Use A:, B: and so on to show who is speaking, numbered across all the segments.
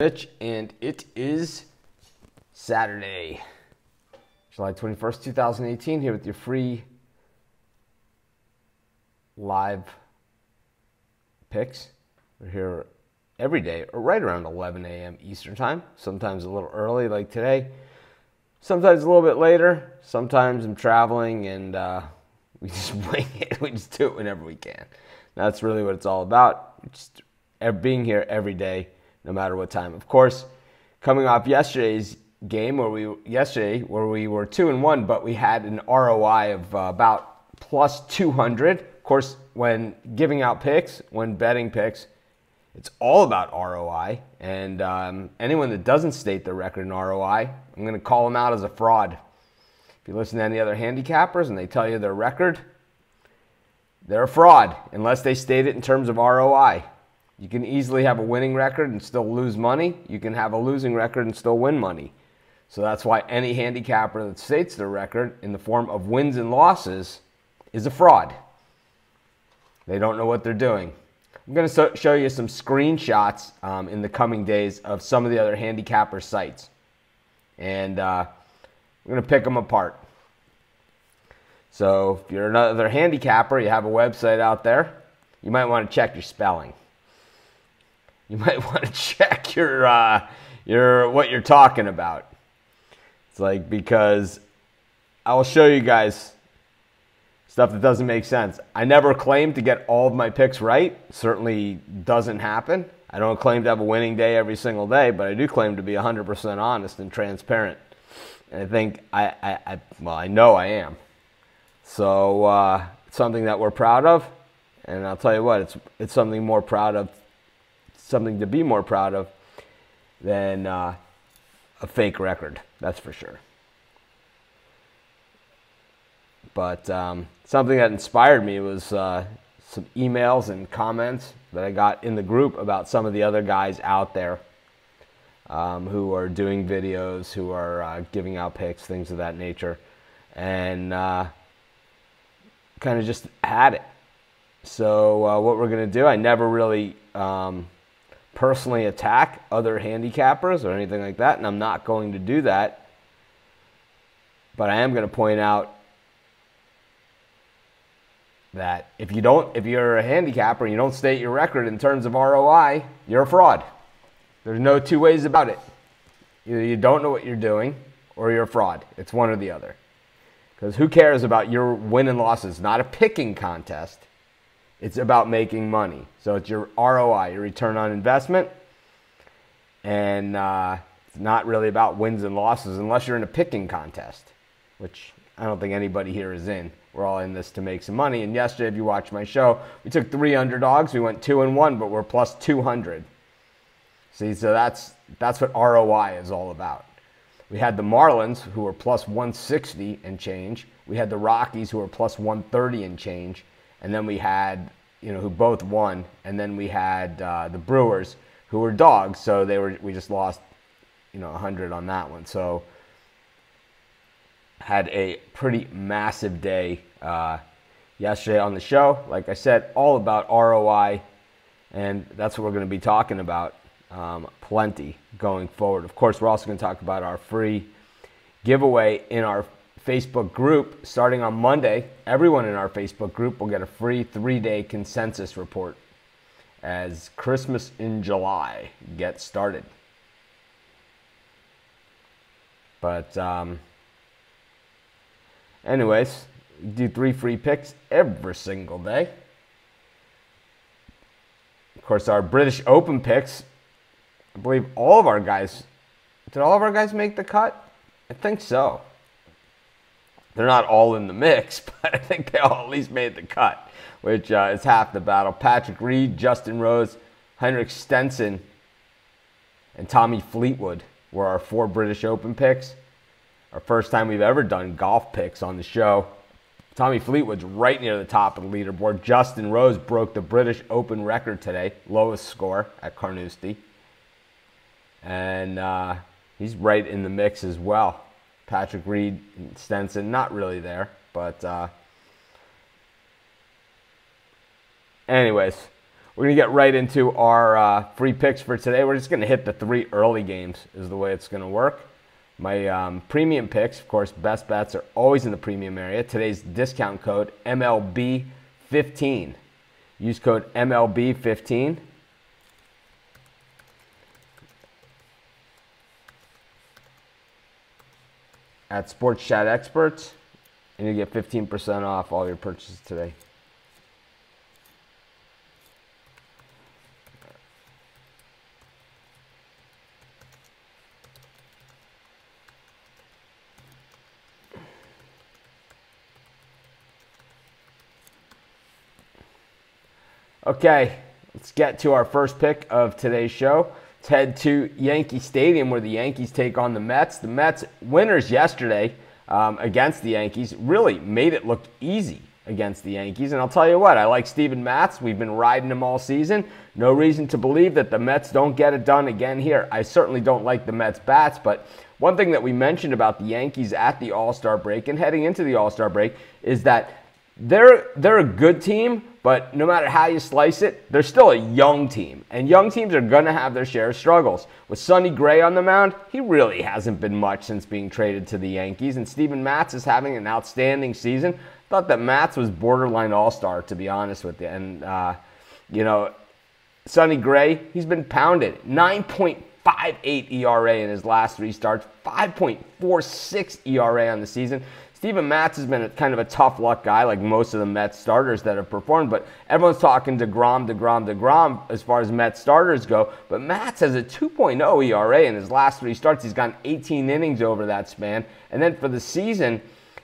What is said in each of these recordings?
A: Rich, and it is Saturday, July 21st, 2018, here with your free live picks. We're here every day, or right around 11 a.m. Eastern time, sometimes a little early like today, sometimes a little bit later, sometimes I'm traveling and we just wing it. We just do it whenever we can. That's really what it's all about, just being here every day, no matter what time. Of course, coming off yesterday's game where we were 2-1, but we had an ROI of about plus 200. Of course, when giving out picks, when betting picks, it's all about ROI. And anyone that doesn't state their record in ROI, I'm going to call them out as a fraud. If you listen to any other handicappers and they tell you their record, they're a fraud unless they state it in terms of ROI. You can easily have a winning record and still lose money. You can have a losing record and still win money. So that's why any handicapper that states their record in the form of wins and losses is a fraud. They don't know what they're doing. I'm going to show you some screenshots in the coming days of some of the other handicapper sites. And we're going to pick them apart. So if you're another handicapper, you have a website out there, you might want to check your spelling. You might want to check your what you're talking about. It's like, because I will show you guys stuff that doesn't make sense. I never claim to get all of my picks right. Certainly doesn't happen. I don't claim to have a winning day every single day, but I do claim to be 100% honest and transparent. And I think I know I am. So it's something that we're proud of, and I'll tell you what, it's something more proud of. Something to be more proud of than a fake record, that's for sure. But something that inspired me was some emails and comments that I got in the group about some of the other guys out there who are doing videos, who are giving out picks, things of that nature, and kind of just had it. So what we're going to do, I never really personally attack other handicappers or anything like that, and I'm not going to do that. But I am going to point out that if you're a handicapper and you don't state your record in terms of ROI, you're a fraud. There's no two ways about it. Either you don't know what you're doing or you're a fraud. It's one or the other. Because who cares about your win and losses? Not a picking contest. It's about making money. So it's your ROI, your return on investment. And it's not really about wins and losses unless you're in a picking contest, which I don't think anybody here is in. We're all in this to make some money. And yesterday, if you watched my show, we took 3 underdogs. We went 2-1, but we're plus 200. See, so that's what ROI is all about. We had the Marlins, who were plus 160 and change. We had the Rockies, who were plus 130 and change. And then we had, who both won. And then we had the Brewers, who were dogs. So we just lost, 100 on that one. So had a pretty massive day yesterday on the show. Like I said, all about ROI. And that's what we're going to be talking about plenty going forward. Of course, we're also going to talk about our free giveaway in our Facebook group starting on Monday. Everyone in our Facebook group will get a free 3-day consensus report as Christmas in July gets started. But anyways, we do 3 free picks every single day. Of course, our British Open picks, I believe did all of our guys make the cut? I think so. They're not all in the mix, but I think they all at least made the cut, which is half the battle. Patrick Reed, Justin Rose, Henrik Stenson, and Tommy Fleetwood were our 4 British Open picks. Our first time we've ever done golf picks on the show. Tommy Fleetwood's right near the top of the leaderboard. Justin Rose broke the British Open record today, lowest score at Carnoustie. And he's right in the mix as well. Patrick Reed and Stenson, not really there, but anyways, We're going to get right into our free picks for today. We're just going to hit the 3 early games is the way it's going to work. My premium picks, of course, best bets are always in the premium area. Today's discount code, MLB15. Use code MLB15. At Sports Chat Experts, and you get 15% off all your purchases today. Okay, let's get to our first pick of today's show. Let's head to Yankee Stadium where the Yankees take on the Mets. The Mets winners yesterday against the Yankees really made it look easy against the Yankees. And I'll tell you what, I like Steven Matz. We've been riding him all season. No reason to believe that the Mets don't get it done again here. I certainly don't like the Mets bats, but one thing that we mentioned about the Yankees at the All-Star break and heading into the All-Star break is that they're a good team, but no matter how you slice it, they're still a young team. And young teams are going to have their share of struggles. With Sonny Gray on the mound, he really hasn't been much since being traded to the Yankees. And Steven Matz is having an outstanding season. I thought that Matz was borderline all-star, to be honest with you. And, Sonny Gray, he's been pounded. 9.58 ERA in his last 3 starts, 5.46 ERA on the season. Steven Matz has been kind of a tough luck guy like most of the Mets starters that have performed, but everyone's talking DeGrom as far as Mets starters go. But Matz has a 2.0 ERA in his last 3 starts. He's gone 18 innings over that span. And then for the season,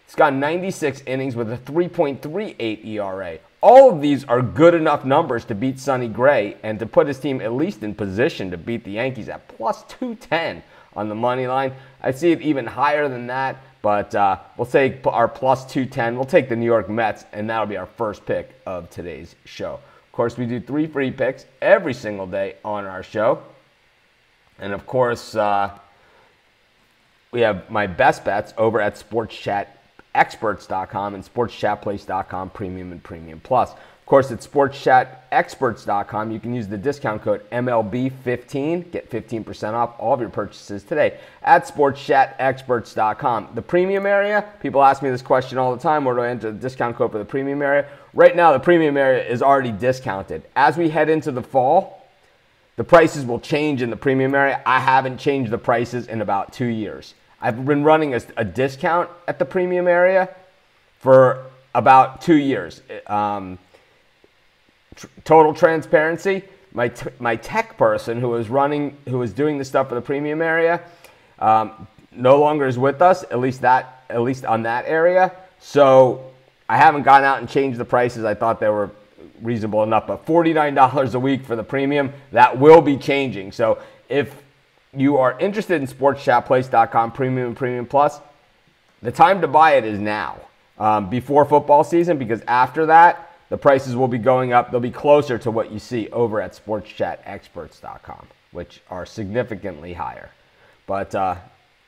A: he's gone 96 innings with a 3.38 ERA. All of these are good enough numbers to beat Sonny Gray and to put his team at least in position to beat the Yankees at plus 210 on the money line. I see it even higher than that. But we'll take our plus 210. We'll take the New York Mets, and that'll be our first pick of today's show. Of course, we do 3 free picks every single day on our show. And, of course, we have my best bets over at SportsChatExperts.com and SportsChatPlace.com Premium and Premium Plus. Of course, at SportsChatExperts.com, you can use the discount code MLB15, get 15% off all of your purchases today at SportsChatExperts.com. The premium area, people ask me this question all the time, where do I enter the discount code for the premium area? Right now, the premium area is already discounted. As we head into the fall, the prices will change in the premium area. I haven't changed the prices in about 2 years. I've been running a discount at the premium area for about 2 years. Total transparency, my tech person who was doing the stuff for the premium area, no longer is with us, at least on that area. So I haven't gone out and changed the prices. I thought they were reasonable enough, but $49 a week for the premium, that will be changing. So if you are interested in SportsChatPlace.com Premium and Premium Plus, the time to buy it is now, before football season, because after that, the prices will be going up. They'll be closer to what you see over at SportsChatExperts.com, which are significantly higher. But, of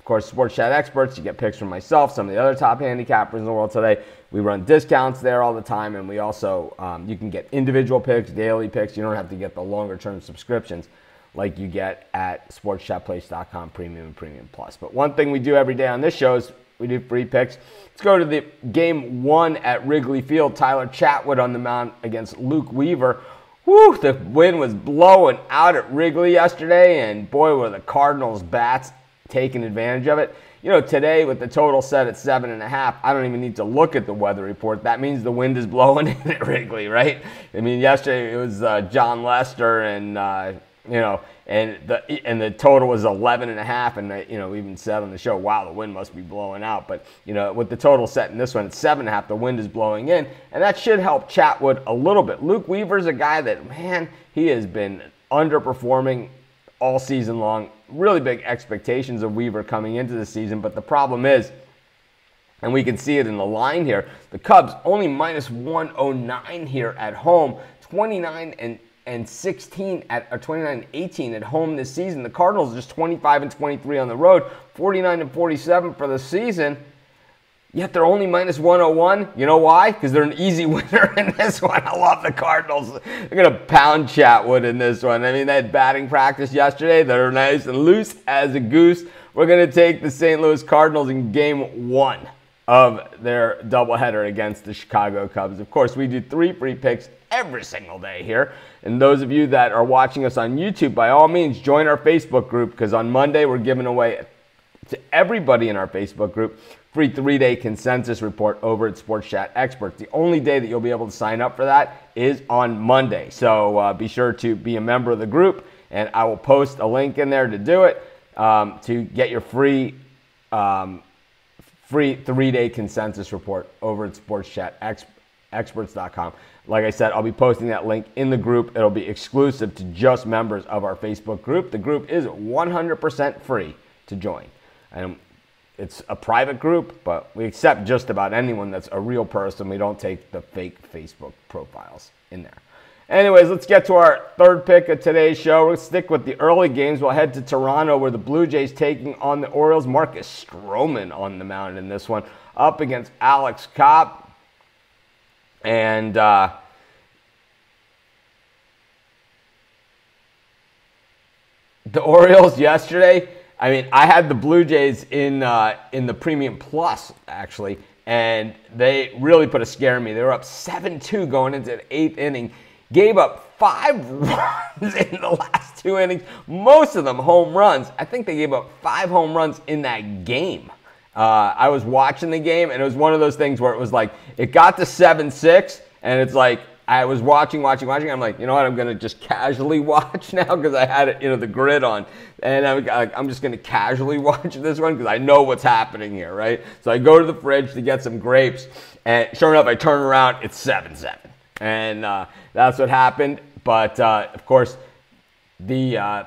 A: course, Sports Chat Experts, you get picks from myself, some of the other top handicappers in the world today. We run discounts there all the time, and we also, you can get individual picks, daily picks. You don't have to get the longer-term subscriptions like you get at SportsChatPlace.com Premium and Premium Plus. But one thing we do every day on this show is we do free picks. Let's go to the game 1 at Wrigley Field. Tyler Chatwood on the mound against Luke Weaver. Woo, the wind was blowing out at Wrigley yesterday, and boy, were the Cardinals bats taking advantage of it. You know, today with the total set at 7.5, I don't even need to look at the weather report. That means the wind is blowing in at Wrigley, right? I mean, yesterday it was John Lester and and the total was 11.5, and we even said on the show, wow, the wind must be blowing out. But with the total set in this one, it's 7.5. The wind is blowing in, and that should help Chatwood a little bit. Luke Weaver's a guy that, man, he has been underperforming all season long. Really big expectations of Weaver coming into the season, but the problem is, and we can see it in the line here, the Cubs only minus 109 here at home, 29-16 at 29-18 at home this season. The Cardinals just 25-23 on the road, 49-47 for the season. Yet they're only minus 101. You know why? Because they're an easy winner in this one. I love the Cardinals. They're going to pound Chatwood in this one. I mean, they had batting practice yesterday. They're nice and loose as a goose. We're going to take the St. Louis Cardinals in game 1 of their doubleheader against the Chicago Cubs. Of course, we do 3 free picks every single day here. And those of you that are watching us on YouTube, by all means, join our Facebook group, because on Monday we're giving away to everybody in our Facebook group free 3-day consensus report over at Sports Chat Experts. The only day that you'll be able to sign up for that is on Monday. So be sure to be a member of the group, and I will post a link in there to do it, to get your free 3-day consensus report over at sportschatexperts.com. Like I said, I'll be posting that link in the group. It'll be exclusive to just members of our Facebook group. The group is 100% free to join. And it's a private group, but we accept just about anyone that's a real person. We don't take the fake Facebook profiles in there. Anyways, let's get to our third pick of today's show. We'll stick with the early games. We'll head to Toronto, where the Blue Jays taking on the Orioles. Marcus Stroman on the mound in this one, up against Alex Cobb. And the Orioles yesterday, I mean, I had the Blue Jays in the Premium Plus, actually, and they really put a scare in me. They were up 7-2 going into the 8th inning, gave up 5 runs in the last 2 innings, most of them home runs. I think they gave up 5 home runs in that game. I was watching the game, and it was one of those things where it was like, it got to 7-6, and it's like, I was watching. I'm like, you know what? I'm going to just casually watch now, because I had it, the grid on. And I'm just going to casually watch this one because I know what's happening here, right? So I go to the fridge to get some grapes, and sure enough, I turn around, it's 7-7. And that's what happened. But, of course, the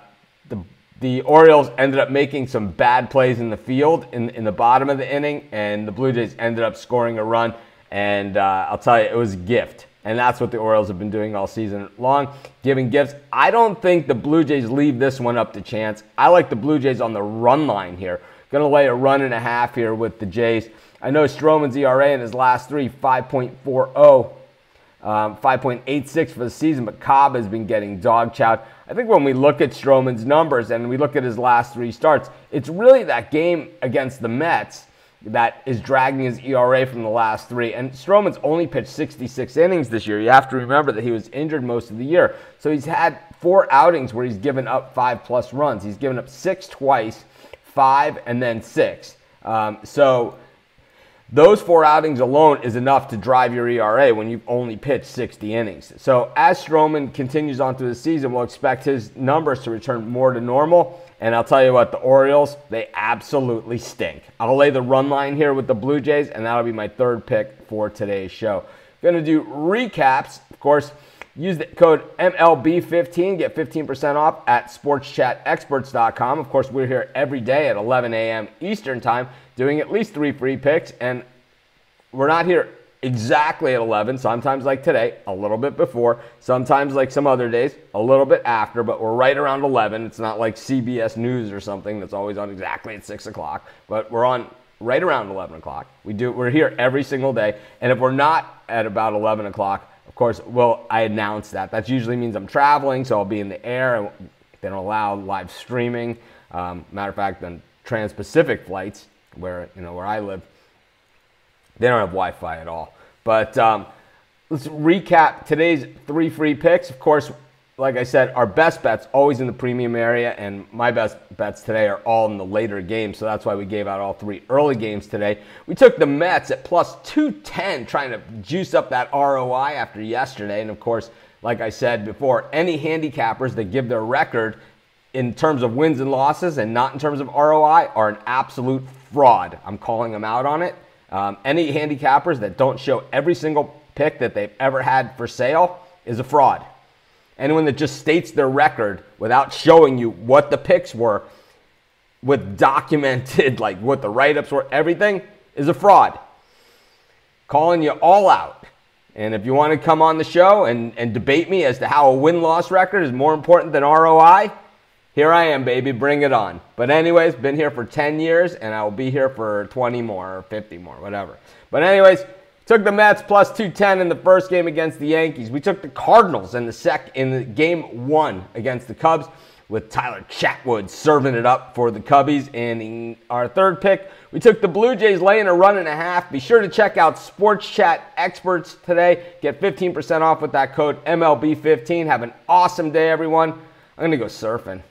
A: Orioles ended up making some bad plays in the field in the bottom of the inning, and the Blue Jays ended up scoring a run. And I'll tell you, it was a gift. And that's what the Orioles have been doing all season long, giving gifts. I don't think the Blue Jays leave this one up to chance. I like the Blue Jays on the run line here. Going to lay a 1.5 here with the Jays. I know Stroman's ERA in his last 3, 5.40, 5.86 for the season, but Cobb has been getting dog-chowed. I think when we look at Stroman's numbers and we look at his last 3 starts, it's really that game against the Mets that is dragging his ERA from the last 3. And Stroman's only pitched 66 innings this year. You have to remember that he was injured most of the year. So he's had 4 outings where he's given up 5+ runs. He's given up 6 twice, 5, and then 6. So those 4 outings alone is enough to drive your ERA when you've only pitched 60 innings. So as Stroman continues on through the season, we'll expect his numbers to return more to normal. And I'll tell you what, the Orioles, they absolutely stink. I'll lay the run line here with the Blue Jays, and that'll be my third pick for today's show. Going to do recaps. Of course, use the code MLB15, get 15% off at sportschatexperts.com. Of course, we're here every day at 11 a.m. Eastern Time doing at least 3 free picks, and we're not here exactly at 11, sometimes like today, a little bit before, sometimes like some other days, a little bit after, but we're right around 11. It's not like CBS News or something that's always on exactly at 6 o'clock, but we're on right around 11 o'clock. We're here every single day, and if we're not at about 11 o'clock, of course, I announce that. That usually means I'm traveling, so I'll be in the air, and they don't allow live streaming. Matter of fact, on Trans-Pacific flights, where I live, they don't have Wi-Fi at all. But let's recap today's 3 free picks. Of course, like I said, our best bets always in the premium area, and my best bets today are all in the later games, so that's why we gave out all 3 early games today. We took the Mets at plus 210, trying to juice up that ROI after yesterday. And of course, like I said before, any handicappers that give their record in terms of wins and losses and not in terms of ROI are an absolute fraud. I'm calling them out on it. Any handicappers that don't show every single pick that they've ever had for sale is a fraud. Anyone that just states their record without showing you what the picks were with documented, like what the write-ups were, everything, is a fraud. Calling you all out. And if you want to come on the show and debate me as to how a win-loss record is more important than ROI, Here I am, baby. Bring it on. But anyways, been here for 10 years, and I will be here for 20 more or 50 more, whatever. But anyways, took the Mets plus 210 in the first game against the Yankees. We took the Cardinals in the game 1 against the Cubs, with Tyler Chatwood serving it up for the Cubbies. And in our third pick, we took the Blue Jays laying a run and a half. Be sure to check out Sports Chat Experts today. Get 15% off with that code MLB15. Have an awesome day, everyone. I'm going to go surfing.